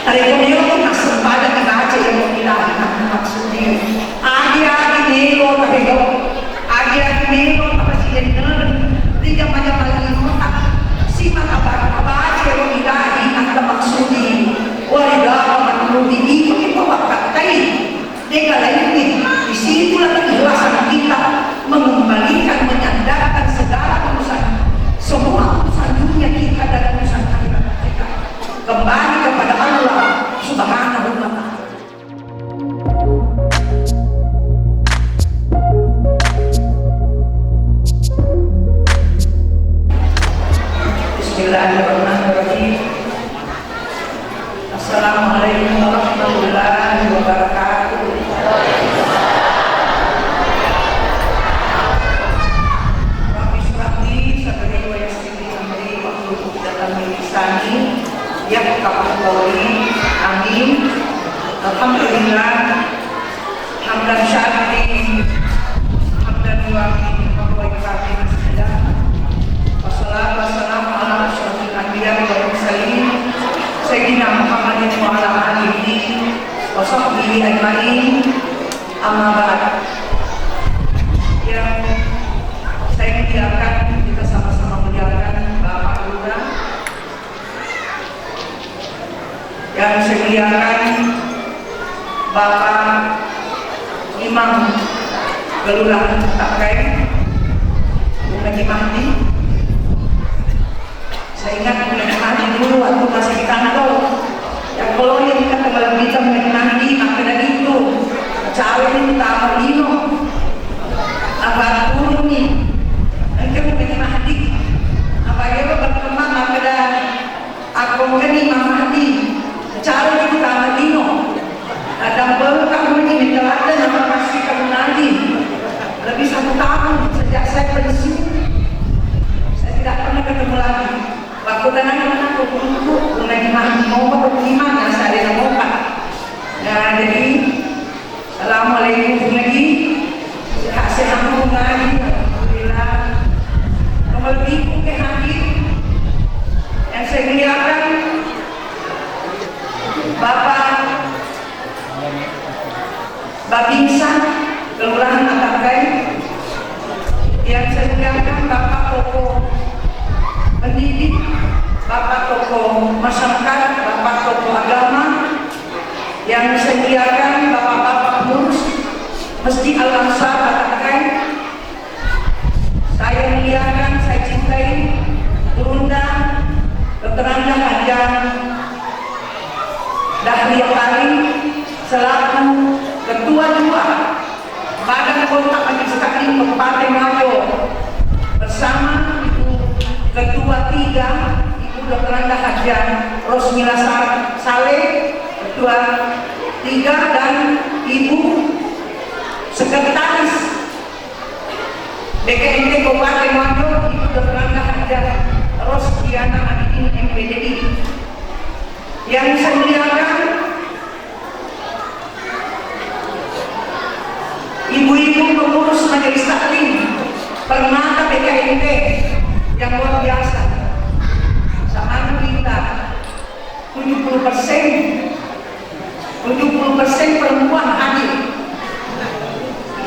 Reunione una sempata di pace e mobilità Agi nero kapego, agi nero kapasiyan di zaman-zaman lima si makabaca e mobilità ang maksudi wala manudi itu wakatay deka lain di situ lah keikhlasan kita mengembalikan menyandarkan segala urusan semua urusan dunia kita dan urusan akhirat kita kembali kepada Allah Subhanahu wa ta'ala. Bismillahirrahmanirrahim. Assalamualaikum warahmatullahi wabarakatuh. Rabbi shrahli sadri wa yassir li amri wahlul 'uqdatam min lisani yafqahu qawli. Amin. Alhamdulillah. Hamdan syakirin, hamdan wafi'in wa yukafi'u masjidah. Wassalatu wassalamu ala asyrofil anbiya'i wal mursalin Sayyidina Muhammadin wa ala alihi wa sahbihi ajma'in. Amma ba'd. Yang saya muliakan, kita sama-sama muliakan Bapak Lurah. Yang saya muliakan Bapak Imam Kelurahan Takai Bung Haji Mahdi. Saya ingat Bung Haji Mahdi dulu waktu masih di kantor yang kalau yang kita kembali kita Bung Haji Mahdi makanya itu cawe ini tamu lino apa turun nih nanti Bung Haji Mahdi apa ya berkembang makanya aku kan Imam Mahdi cawe itu tamu lino dan baru kamu ini menjelaskan nama kasih kamu nanti lebih 1 tahun sejak saya pensiun saya tidak pernah ketemu lagi waktu kadang-kadang aku untuk lagi mau bagaimana saya ada mau pak nah jadi assalamualaikum lagi sehat-sehat lagi alhamdulillah kembali ke hadir yang saya muliakan Babinsa Kelurahan Takai, yang saya muliakan Bapak tokoh pendidik, Bapak tokoh masyarakat, Bapak tokoh agama, yang saya muliakan Bapak-bapak pengurus Masjid Al-Aqsa Takai. Saya muliakan, saya cintai Bunda Dr. Anda Haja Dahlia Kali selaku Ketua 2 Badan Kontak Majelis Taklim Kabupaten Ngawi bersama Ibu Ketua 3 Ibu Dr. Anda Haja Rosmila Saleh Ketua 3 dan Ibu Sekretaris DKMT Kabupaten Ngawi Ibu Dr. Anda Haja Rosdiana Adini MPDI. Yang saya muliakan ibu-ibu pengurus majelis taklim permata PKMT yang luar biasa sama kita 70% perempuan hadir.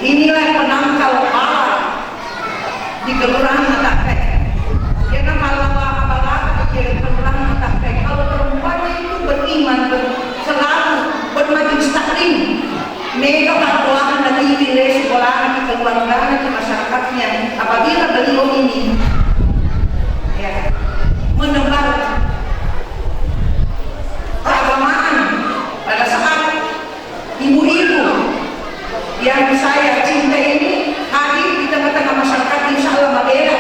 Inilah penangkal awal di Kelurahan Takai. Ya kan kalau apalagi di Kelurahan Takai kalau perempuan itu beriman selalu bermajelis taklim mereka pertuahan dan nilai sekolahan di keluarga di masyarakatnya apabila beliau ini ya, menebar keagamaan pada saat ibu-ibu yang saya cintai ini hadir di tengah-tengah masyarakat insya Allah membela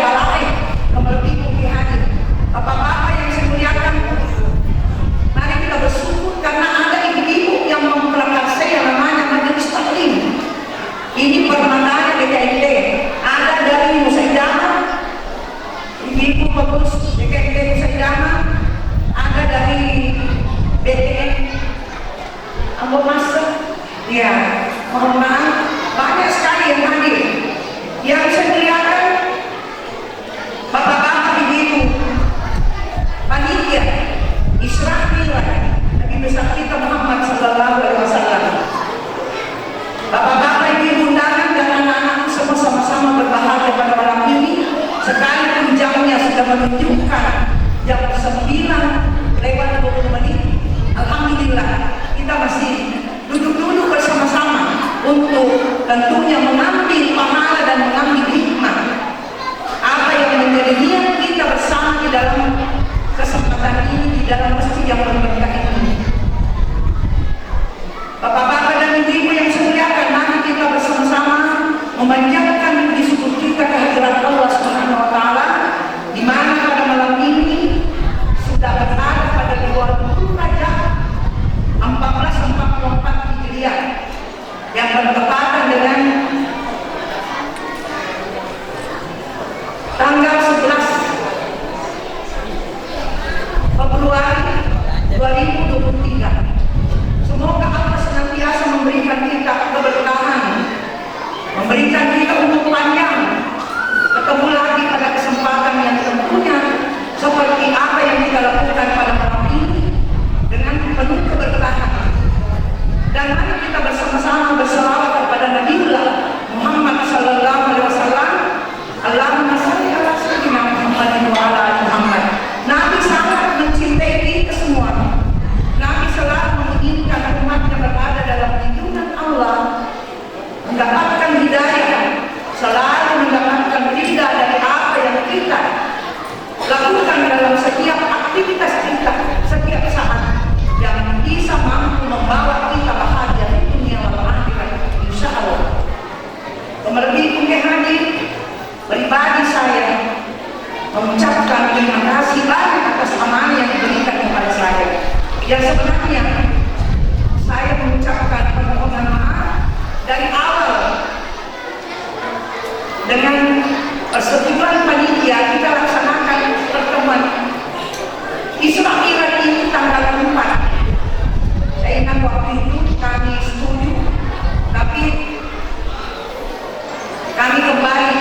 Sallallahu Alaihi Wasallam. Bapak-bapak, ibu, undangan dan anak-anakku semua sama-sama berbahagia pada malam ini. Sekalipun jamnya sudah menunjukkan jam 9:20 menit, alhamdulillah kita masih duduk-duduk bersama-sama untuk tentunya mengambil pahala dan mengambil hikmah apa yang menjadi niat kita bersama di dalam kesempatan ini, di dalam masjid yang berberkah ini. Bapak-bapak dan ibu-ibu yang saya muliakan, mari kita bersama-sama memanjatkan puji syukur kita kehadirat Allah Subhanahu wa taala, di mana pada malam ini sudah berada pada 20 Rajab 1444 Hijriah yang bertepatan dengan tanggal 11 Februari 2023. Semoga Allah senantiasa memberikan kita keberkahan, memberikan kita umur panjang, ketemu lagi pada kesempatan yang tentunya seperti apa yang kita lakukan pada malam ini dengan penuh keberkahan. Dan mari kita bersama-sama berselawat kepada Nabiullah Muhammad Sallallahu Alaihi Wasallam. Allahumma shalli ala sayyidina Muhammadin wa ala ali Muhammad. Nabi sangat mencintai kita semua. Nabi selalu menginginkan umatnya berada dalam lindungan Allah, mendapatkan hidayah, selalu mendapatkan ridha dari apa yang kita lakukan dalam setiap aktivitas kita, setiap saat yang bisa mampu membawa kita bahagia di dunia wal akhirat, insya Allah. Terlebih mungkin hadir pribadi saya mengucapkan terima kasih banyak atas amanah yang diberikan kepada saya. Yang sebenarnya saya mengucapkan permohonan maaf dari awal. Dengan persetujuan panitia kita laksanakan pertemuan Isra Mi'raj ini tanggal 4. Saya ingat waktu itu kami setuju, tapi kami kembali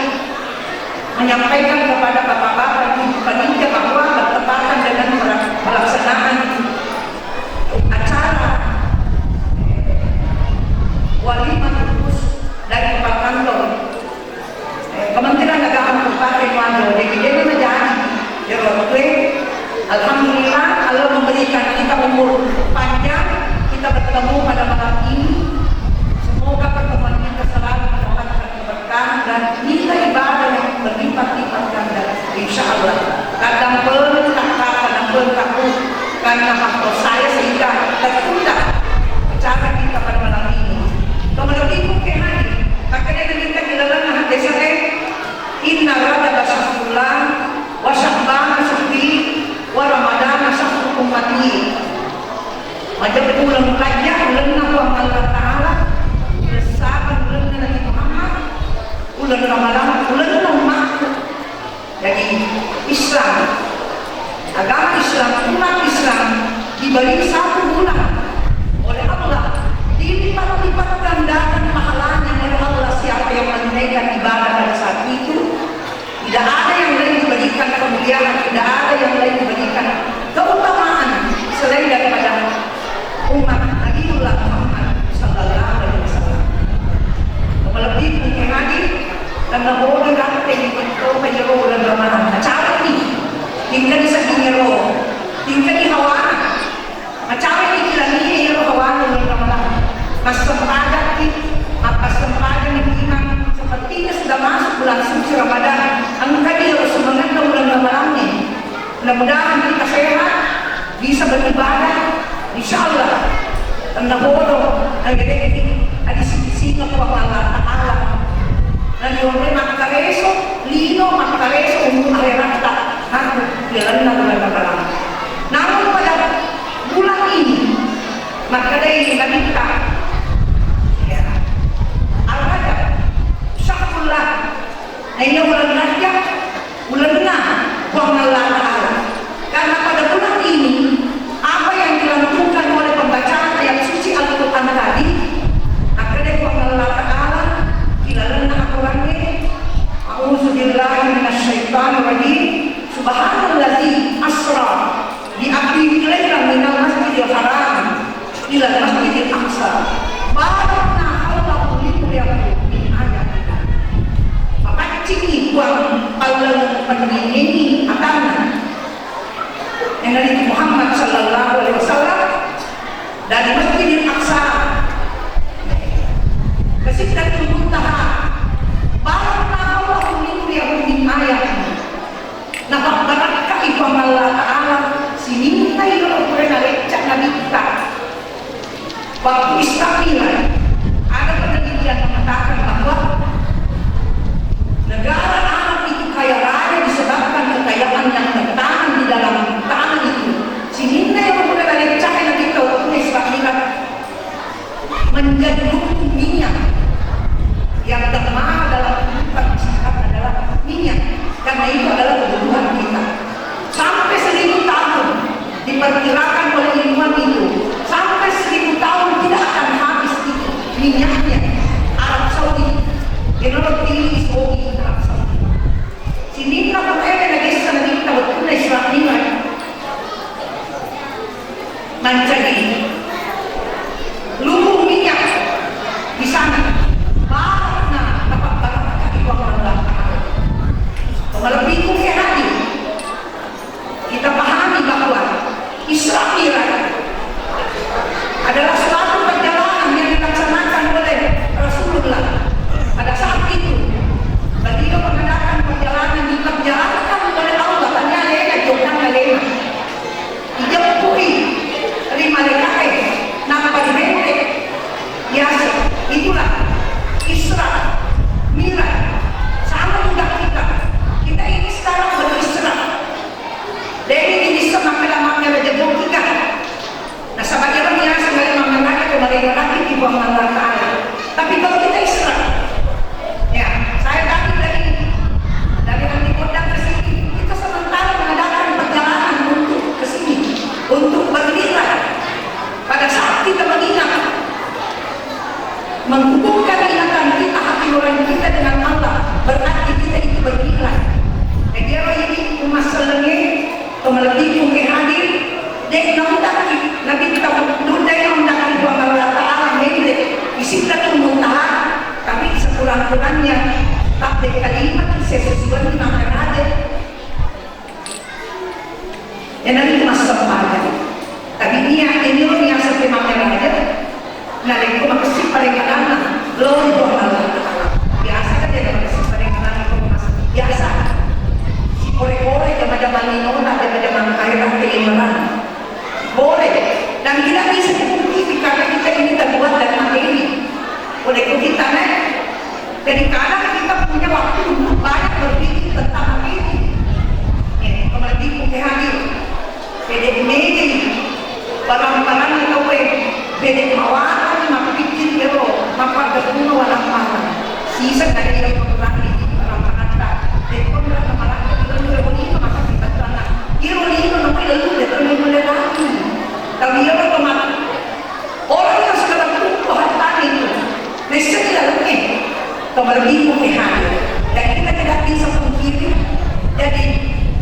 menyampaikan kepada bapak-bapak di panitia bahwa bertepatan dengan pelaksanaan acara walimah khusus dari Kepala Kantor Kementerian Agama Kabupaten Wajo. Jadi menjadi ya waktu alhamdulillah Allah memberikan kita umur panjang, kita bertemu pada malam ini. Semoga pertemuan kita selalu mendapatkan keberkahan dan nilai ibadah yang berlipat-lipat ganda, insya Allah. Kadang karena faktor saya sehingga tertunda acara kita pada malam ini. Kemudian mungkin hari maka dia minta dilalang desa inna rada basyullah wa sya'ban syahri wa ramadan syahru ummati. Macam ulang kajian ulang Allah Ta'ala bersama ulang Nabi Muhammad ulang Ramadan ulang umat. Jadi Islam, agama Islam, umat Islam diberi 1 bulan oleh Allah, dilipat-lipat gandakan pahalanya oleh Allah. Siapa yang menunaikan ibadah pada saat itu, tidak ada yang lain diberikan kemuliaan, tidak ada yang lain diberikan keutamaan selain daripada umat Nabiullah Muhammad Sallallahu Alaihi Wasallam. Lebih mungkin hadir dan nabodo natin ito mayroon lang naman acara ini tinggal sa dinero tinggal di hawana acara ini kilani yung hawana lang naman mas sempadan ng iman seperti sudah masuk bulan suci Ramadan. Ang kadiyo semangat na bulan Ramadan ini, mudah-mudahan kita sehat bisa beribadah insyaallah. Ang nabodo ang gede ada sisi-sisi ng Allah Ta'ala dan yung makakareso, lino makakareso untuk akhirat tak aku jalan na bulan Ramadan. Namun pada bulan ini maka dari kita ya Al-Rajab Syahrullah na ini bulan Rajab bulan na buang Allah Ta'ala. Karena pada bulan ini apa yang dilakukan oleh pembacaan ayat suci Al-Quran tadi maka dari buang Allah Ta'ala kilalan na Al-Qurannya a'udzubillahi minasyaitonir rajim subhanallazi asra bi abdihi lailan minal masjidil haram ila masjidil Nabi Muhammad sallallahu alaihi wasallam dari Masjidil Aqsa ke Sidratul Muntaha. Barang Allah yang ayat nabarakah ibang Allah Ta'ala sinintay ko rin na lecak na kita waktu istabilan ada penelitian mengatakan bahwa negara Arab itu kaya raya disebabkan kekayaan yang tertanam di dalam tanah itu. Sinintay ko rin na lecak na kita waktu istabilan menjadi lumbung minyak yang termahal dalam kehidupan masyarakat adalah minyak, karena itu adalah kebutuhan kita. Sampai 1000 tahun diperkirakan oleh ilmuwan itu, sampai 1000 tahun tidak akan habis itu minyaknya. Arab Saudi, menurut ini Saudi Arab Saudi. Sini kita pakai lagi sana kita betul Islam ini menjadi lumbung minyak di sana. Lebih mungkin hati kita pahami bahwa Israel adalah suatu perjalanan yang dilaksanakan oleh Rasulullah. Pada saat itu beliau mengadakan perjalanan diperjalankan oleh Allah. Tanya lena jokan lena dijempui 5 lekai nampak dibentek biasa. Itulah Isra Miraj. Sama juga kita ini sekarang beristirahat. Dari ini sama kelamanya Raja Bukika. Nah, sebagian biasa sekali mengenai kemarin lagi di bawah Allah Ta'ala. Tapi kalau kita istirahat, ya, saya tadi dari Anti Kodang ke sini, kita sementara mengadakan perjalanan untuk ke sini, untuk beristirahat. Pada saat kita mengingat, menghubungkan ingatan kita, hati nurani kita dengan Allah, berarti kita itu beristirahat. Dia ini masalahnya kemelebih mungkin hadir dia nondaki Nabi kita berdua yang nondaki bahwa Allah Ta'ala memilih isi Sidratul Muntaha, tapi sekurang-kurangnya tak ada kalimat sesuatu yang akan ada yang nanti masa sempadan. Tapi ini yang seperti makan aja nah itu makasih paling kanan loh itu Allah Ta'ala biasa kan dia makasih paling kanan itu biasa boleh zaman-zaman Nona, zaman kairan keimanan boleh, dan tidak bisa dipungkiri karena kita ini terbuat dari materi. Oleh kita jadi kadang kita punya waktu untuk banyak berpikir tentang materi. Kembali mungkin hadir beda-beda barang-barang atau beda mawakan maka pikir kero maka berguna walang mata sisa dari yang mengurangi barang-barang dekon dan malah tapi ya teman orang yang sekarang Tuhan tadi itu mesti tidak mungkin kembali mungkin hadir dan kita tidak bisa mungkiri. Jadi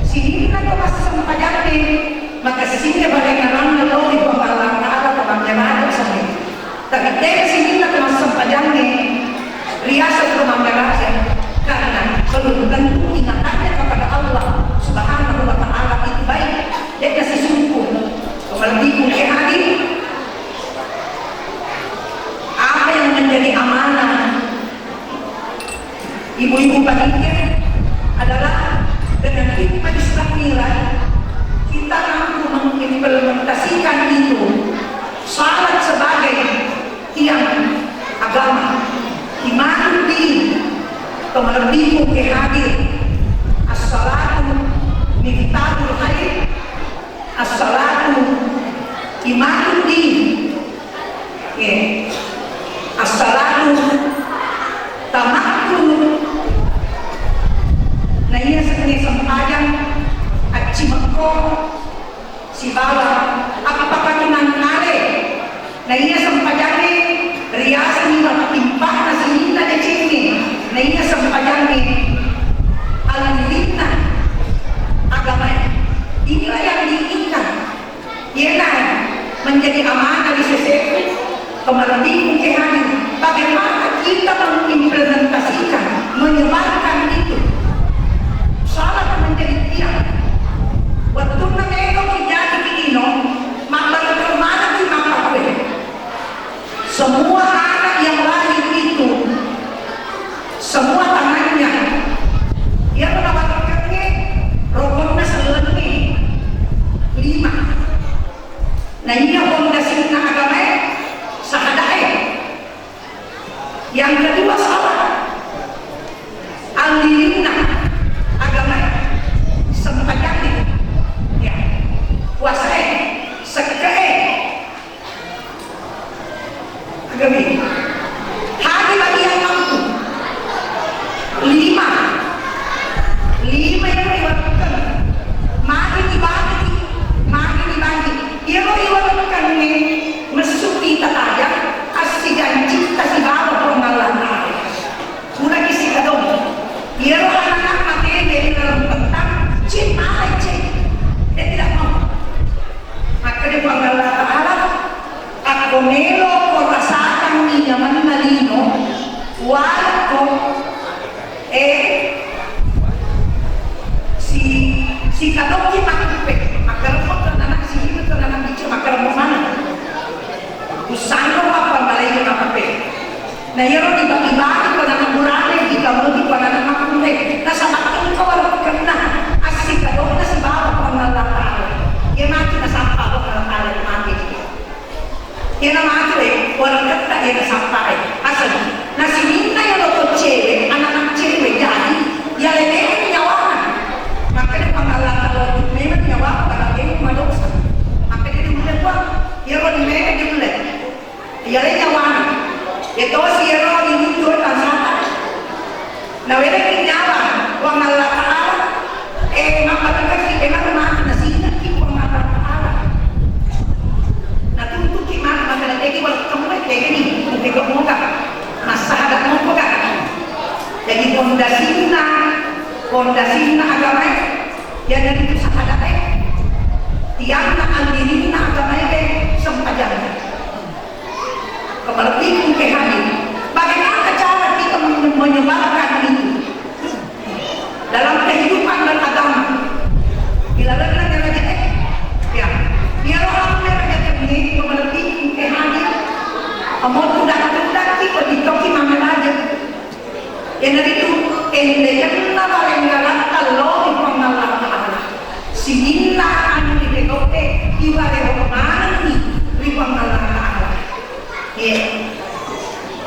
sini kita masih sama jadi maka sini bagaimana lalu di bawah Allah Ta'ala kebanggaan sama tapi dari sini kita masih sama jadi riasa kebanggaan karena belum tentu ingatannya kepada Allah Subhanahu wa Ta'ala itu baik dia kasih sungguh kembali mungkin hadir. Apa yang menjadi amanah ibu-ibu panitia adalah dengan hikmat Islamilah kita mampu mengimplementasikan itu salat sebagai tiang agama iman di kembali mungkin hadir. As-salatu miftahul khair, as-salatu imanuddin, as-salatu tamakun. Nah ini sebenarnya sempadan aci meko si bawah apakah tunang nale. Nah ini sempadannya riasan timpah nasi nina de cini. Nah ini sempadannya alhamdulillah agama inilah yang diinginkan ialah menjadi amanah di sesepu kembali mungkin hadir. Bagaimana kita mengimplementasikan menyebarkan itu salah menjadi tiang waktu menengok jadi lino, makbal kemana di makape. Semua anak yang lahir itu, semua tangannya, dia menawarkannya rokoknya selenge 5. Nah ini fondasi agama sahadae. Yang kedua salah, alilina agama sempajati, ya puasa sekee agami hari bagi yang mampu 5 yang ibaratkan makin dibagi ibaratkan ini mesuki tataya kasih janji kasih bawa pengalan sudah kisi kadong dia anak mati dari dalam tentang cinta dia tidak mau maka dia pengalan ta'ala ako nelo korasakan niya manalino wako si kadong kita makarapot na anak si himot na anak bicho makarapot mana usano apa balay ko kape na yero ibang-ibang ko na namurane ikaw mo ko na namakunde nasa makin ko wala ka na asik ka doon na si baba ko na lakal yan mati na sampa ko na lakal mati yan ang mati wala ka na yan sampa asal na sininta yung otong chere anak chere jadi yalene nyawahan maka dia pangalakal memang nyawa pada dia madosa maka dia dimulai buat yero di mereka dimulai yare nyawahan itu si yero ini tuh kasata nah wala kinyawa pangalakal mapatagkas si emang nasihat ki pangalakal nah tuntut ki mana maka dia wala kamu kayak gini ketika muka masalah mo ko jadi pondasina agama yang dari itu sahadate tiang na aldirina agama sempajan kepalapin ke hari bagaimana cara kita menyebarkan itu dalam kehidupan dan agama bila lagi ya biar orang mereka ini kepalapin ke hari amot udah kita ditoki mana aja yang dari itu yang paling galak kalau dipengalah Allah sinina anu dibegote iware mana nih dipengalah Allah ya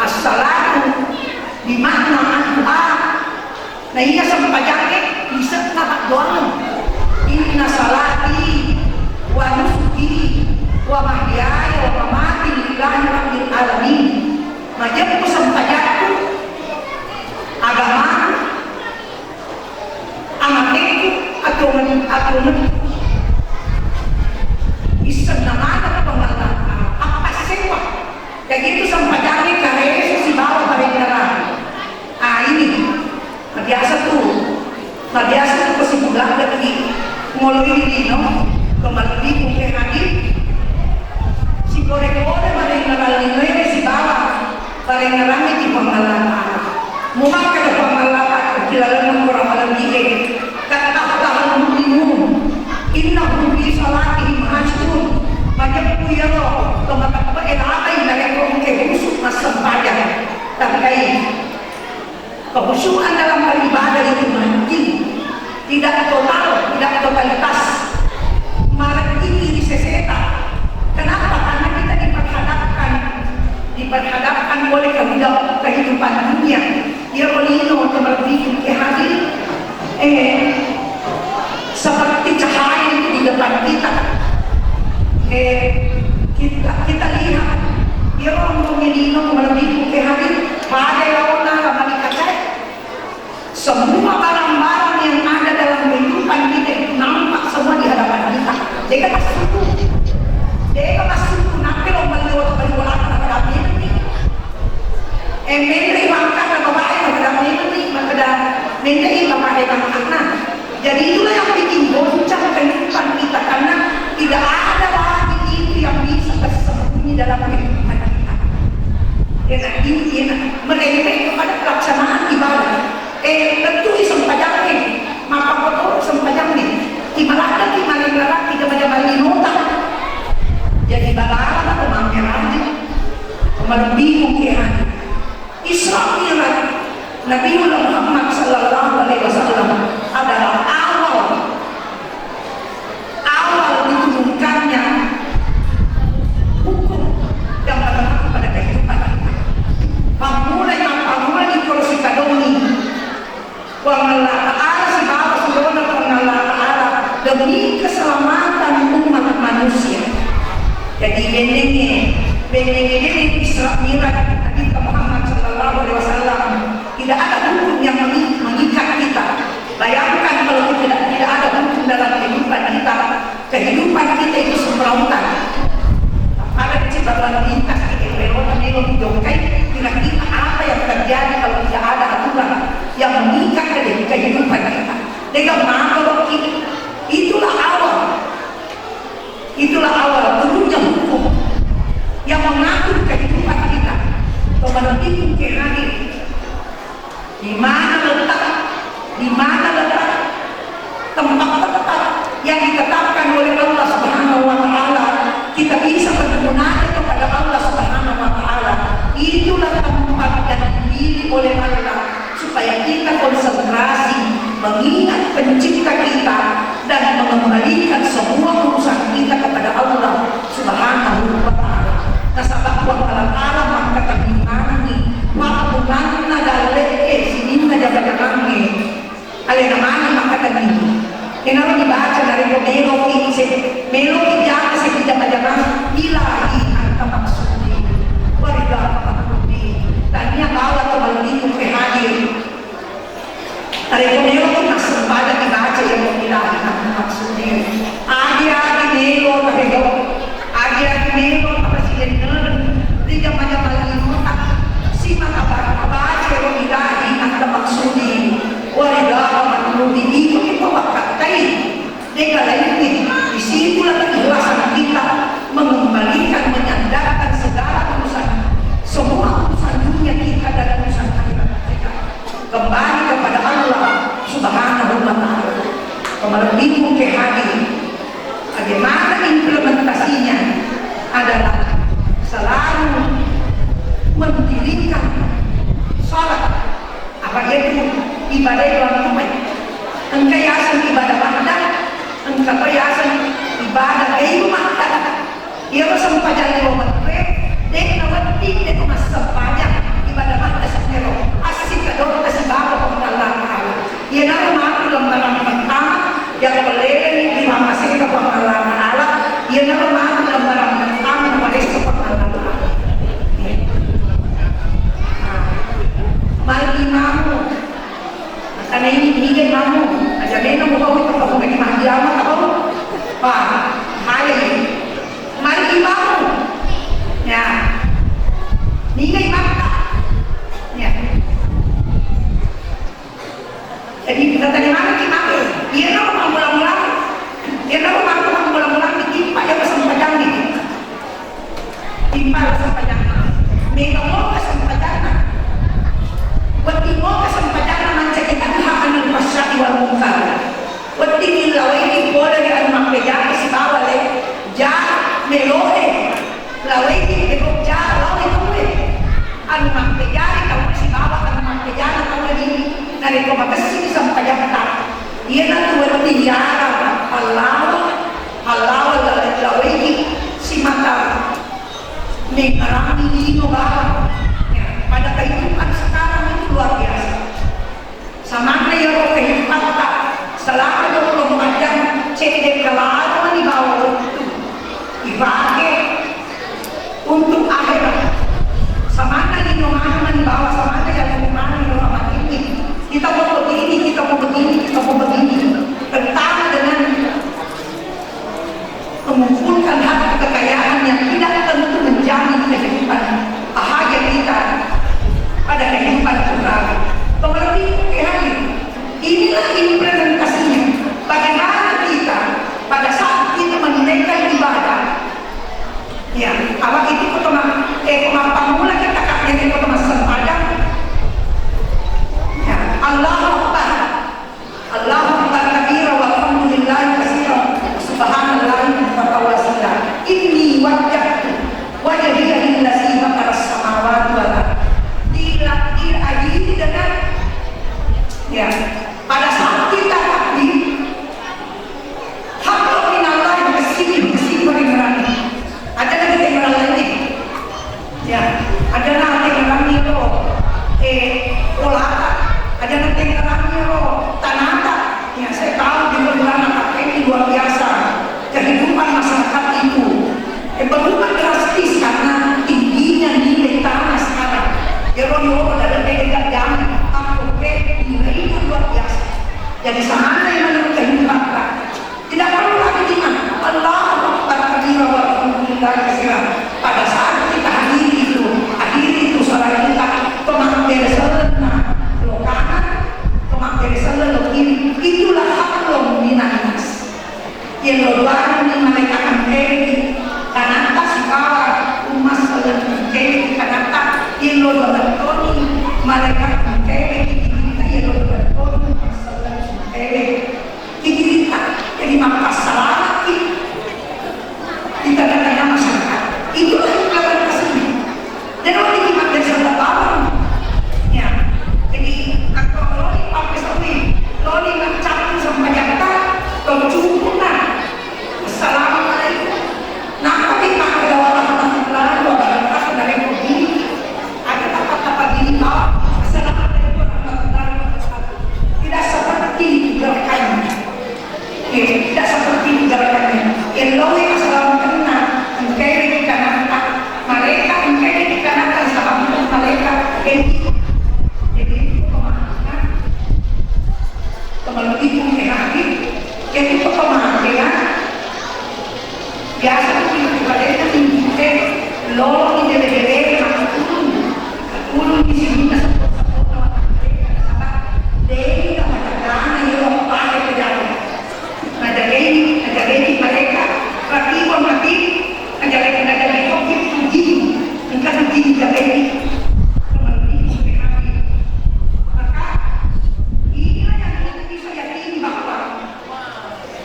as-salatu di makna doa nah iya sampajake bisa tak doa inna salati wa nusuki wa mahyaya wa mamati lillahi rabbil alamin majapku sampajaku agama amateku atau bisa namanya pengalat apa sewa kayak gitu sampajake kare si bawa bareng ini biasa tuh kesimpulan dari ngoloi dino kembali ke hadir si kore-kore bareng ngalin si bawa bareng ngalami di pengalat mumak kada pengalat kilala orang malam dike kata tahu minum innahu bi salatihim hajjun banyak puyaro tomatak pa elatay na kung kehusuk na sampayan terkait kehusukan dalam beribadah itu mati tidak total tidak totalitas malah ini diseseta kenapa karena kita diperhadapkan oleh kehidupan dunia dia olino terlebih ke hadir seperti cahaya itu di depan kita kita lihat dia orang mengelino terlebih ke hadir pada lawan kembali kaca semua barang-barang yang ada dalam kehidupan kita itu nampak semua di hadapan kita dia masuk nanti lo melihat beribulan pada ini menteri bangka dan bapak pada menteri pada menteri bapak anak jadi itulah yang bikin goncang kehidupan kita karena tidak ada lagi itu yang bisa tersembunyi dalam kehidupan kita merembet kepada pelaksanaan ibadah tentu sempajangnya maka kotor sempajangnya timalaka timalinglaraki kepada bali nota Jadi balaran atau mangkerani Malbihong kehani Isra Mi'raj Nabiullah Muhammad sallallahu alaihi wasallam adalah awal diturunkannya hukum yang berlaku pada kehidupan kita. Pamulai di kursi kadoni Allah Ta'ala si Bapa Subhanahu Allah Ta'ala demi keselamatan umat manusia. Jadi benengnya Isra Mi'raj Nabi Muhammad sallallahu alaihi wasallam tidak ada hukum yang mengikat kita. Bayangkan kalau tidak ada hukum dalam kehidupan kita itu semrautan. Ada kecemasan lintas di Jongkai, kira-kira apa yang terjadi kalau tidak ada aturan yang mengikat kehidupan kita. Dengan makhluk itulah awal turunnya hukum yang mengatur kehidupan kita. Kemudian kehadiran di mana letak tempat yang ditetapkan oleh Allah Subhanahu wa Ta'ala, kita bisa berkenan kepada Allah Subhanahu wa Ta'ala. Itulah tempat yang dipilih oleh Allah supaya kita konsentrasi mengingat pencipta kita dan mengembalikan semua urusan kita kepada Allah Subhanahu wa Ta'ala. Nasabak wa ta'ala maka kami makunanna daleke sininna jabatange alena mana maka tadi kenapa dibaca dari Melo jangan sekitar jabatangan ilahi anta maksudi warga maksudi tadinya bawa terbalik ke hadir dari Melo masuk pada dibaca yang ilahi anta maksudi adi Melo adi Melo apa sih di zaman-zaman si maka baca yang ilahi anta maksudi warga maksudi itu wakatai dengan ini disitulah keikhlasan kita mengembalikan menyandarkan segala semua urusan dunia kita dan urusan akhirat kita kembali kepada Allah Subhanahu wa Ta'ala. Kemudian kehadir bagaimana implementasinya adalah selalu mendirikan sholat apa itu ibadah yang engkayasan ibadah badan engkayasan ibadah rumah ia sempajan lo matre dek nawati dek mas sempajan ibadah badan sendiri asik kador kasih bawa Allah Ta'ala ia nama maaf lembaran pertama yang meleleh di mama sini kepada Allah Ta'ala ia nama maaf lembaran pertama kepada Allah Ta'ala. Mari imamu karena ini kamu aja beno mau itu kalau bagi mandi amat apa pak hari mari imamu ya ini maka ya jadi kita tadi mana kita dia nak mula-mula ditimpa yang kesempadan ini timpa kesempadan mereka mau kesempadan wati mo kesempadan mencegah anil masyarakat wal munkar wati ilawi boleh dengan makbeja si bawale ja melode lawi itu ja lawi kuwe an makbeja kalau si bawa an makbeja kalau ini dari ko makasih sampai jata ia na wati ya Allah lawi si mata mengarami ini bawa pada kehidupan sekarang itu luar biasa. Sama yang kehidupan tak selama 24 jam cek kelar di bawah itu dipakai untuk akhirat. Sama di rumah di bawah sama yang rumah di rumah ini kita mau begini, kita mau begini. Pertama dengan mengumpulkan harta kekayaan yang tidak tentu menjamin kehidupan bahagia kita pada kehidupan kita. Kemudian inilah implementasinya. Bagaimana kita pada saat kita menunaikan ibadah, ya, awak itu pamula kita kakek itu sempadang. Ya, Allahu Akbar kabira walhamdulillah katsira subhanallah wa tawasila. Ini waktu hiya lillazi fatara samawati wal ardh. Diakhiri dengan ya, pada saat kita takbir hablum minallahi besi berani. Ada lagi tembaran lagi. Ya, ada nanti ngerani lo olata, ada nanti ngerani lo tanata. Ya, saya tahu di beberapa ini luar biasa kehidupan masyarakat itu berubah drastis karena tingginya nilai tanah sekarang. Ya, royo ada dekat jalan, aku nilainya luar biasa. Jadi sana yang menurut kehidupan kita tidak perlu lagi diingat Allahu Akbar kabira walhamdulillah katsiran. Pada saat kita akhiri itu salat kita pemakai selena lo kanan, pemakai selena lo kiri. Itulah hablum minannas. Yang lo barang ni malaikat kiri kanan atas bawah umas selena kiri kanan atas. Yang lo bertoni malaikat kiri yang lo bertoni selena kiri. Kita jadi maka salah kita datangnya masyarakat itulah yang akan kesini dan kalau dikimat dari serta bawang ya, jadi kalau loli pakai seperti loli ngecapin sampai Jakarta kalau cukup nah assalamualaikum nah tapi pakai warahmatullahi wabarakatuh dari begini ada tapak-tapak gini bawah assalamualaikum warahmatullahi wabarakatuh tidak seperti gerakannya. Tidak seperti gerakannya. Eloi asal kena, engkau di kanan mereka, engkau di kanan sama mereka. Jadi kemana? Kembali itu menghadir. Jadi kemana? Biasa kita berada di lolo di dede ulun di sini Najaleni mereka ratiwa mati najaleni kopi tuji engkau tuji najaleni kembali maka inilah yang kita bisa yakini bahwa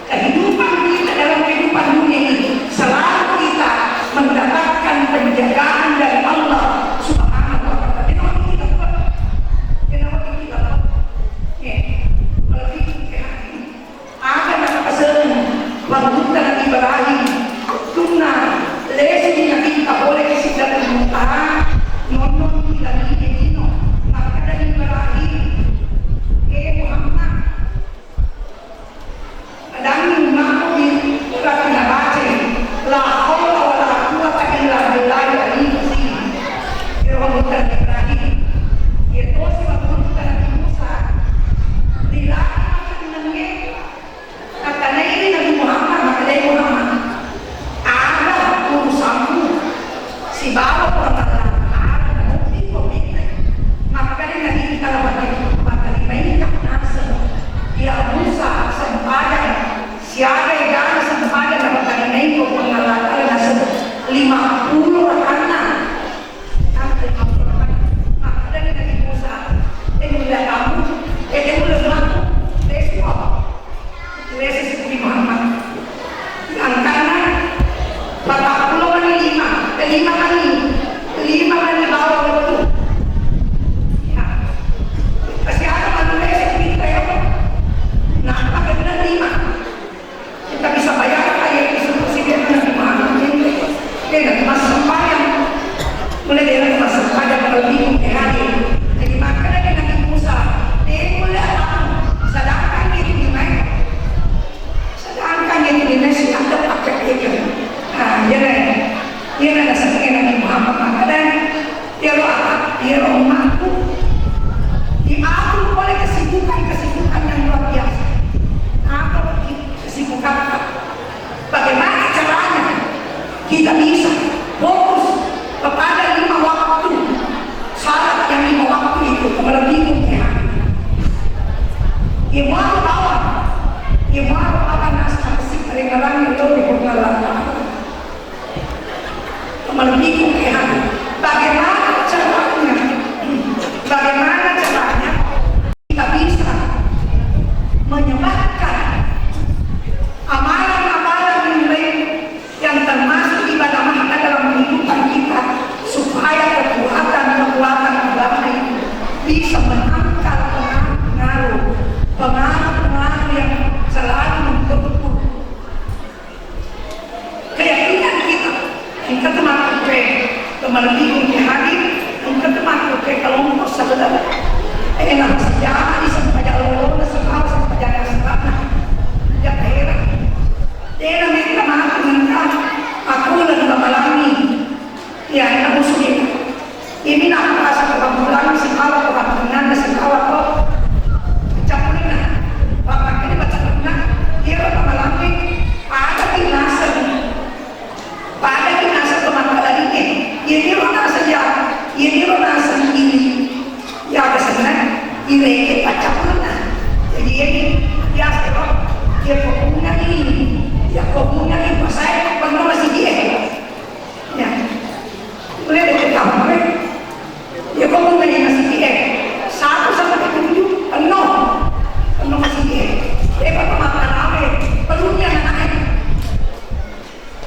kehidupan kita dalam kehidupan dunia ini selalu kita mendapatkan penjagaan dari Allah Subhanahu wa Ta'ala. Kenapa kita buat? Wangutan Ibrahim tuna lesi nabi boleh kesidar muta nonon tidak dino maka dari Ibrahim Muhammad dan mampu dikatakan baca la haula wala quwwata illa billahi al-azim. Wangutan Ibrahim itu wangutan Musa dilakukan dengan karena ini Nabi Muhammad, maka dari Muhammad ada urusanmu si bawa orang ada bukti komik maka dari Nabi kita maka dimainkan nasa dia Musa sempadan siapa yang sempadan dapat dari Nabi pengalaman nasa 50 anak maka dari Nabi Musa ini udah kamu ini udah kamu Yesus seperti Muhammad yang kanan pada pulau ini 5 kali bawah itu ya pasti ada manusia seperti kita ya nah pakai benar 5 kita bisa bayar kayak disuruh presiden Nabi Muhammad ini dia nggak cuma sembahyang mulai dari masa sembahyang kalau bingung hadir jadi maka dari Nabi Musa dia mulai sedangkan itu gimana angkanya di Indonesia ada pakai itu. Nah, dia ada sebagai Nabi Muhammad dan dia mampu diatur oleh kesibukan yang luar biasa. Apa kesibukan? Bagaimana caranya kita bisa fokus kepada 5 waktu salat yang 5 waktu itu lebih mungkin. Imam bawah nasa kasih keringaran itu di pengalaman melebih kehan. Bagaimana caranya kita bisa menyebabkan amalan-amalan yang termasuk ibadah mahal dalam kehidupan kita teman kemalibing ke hadir ang teman ke kelompok saudara enak sejarah di sepanjang lolo sekarang sepanjang sekarang ya kira dia mereka mati minta aku dan babalami ya aku sudah ini nak rasa kebabulan sekarang kebabulan sekarang kok campurnya bapak ini baca benar dia babalami ada kinasa teman ini ini orang saja ini orang sendiri ya kesenang ini baca benar jadi ini dia sebab dia komunal ini ya komunal ini pas saya penuh masih dia ya boleh dekat kamu ya komunal ini masih dia 1 sampai 7 penuh masih dia lepas makan apa penuhnya naik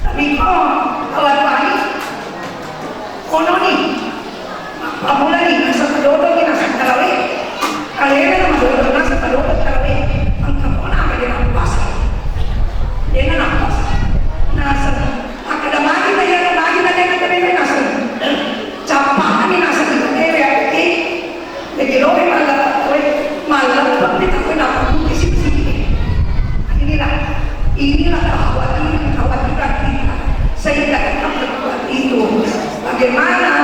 tapi kalau pagi kono nih pamula nih nasa padodo nih nasa kalawe kalian nama dodo nasa padodo kalawe ang kapona apa dia nampas dia nampas nasa akadamaki na yan lagi na yan kami nasa capakan nih nasa kita ere ati jadi loe malam kita pun apa di sini inilah kekhawatiran kita sehingga kita berbuat itu bagaimana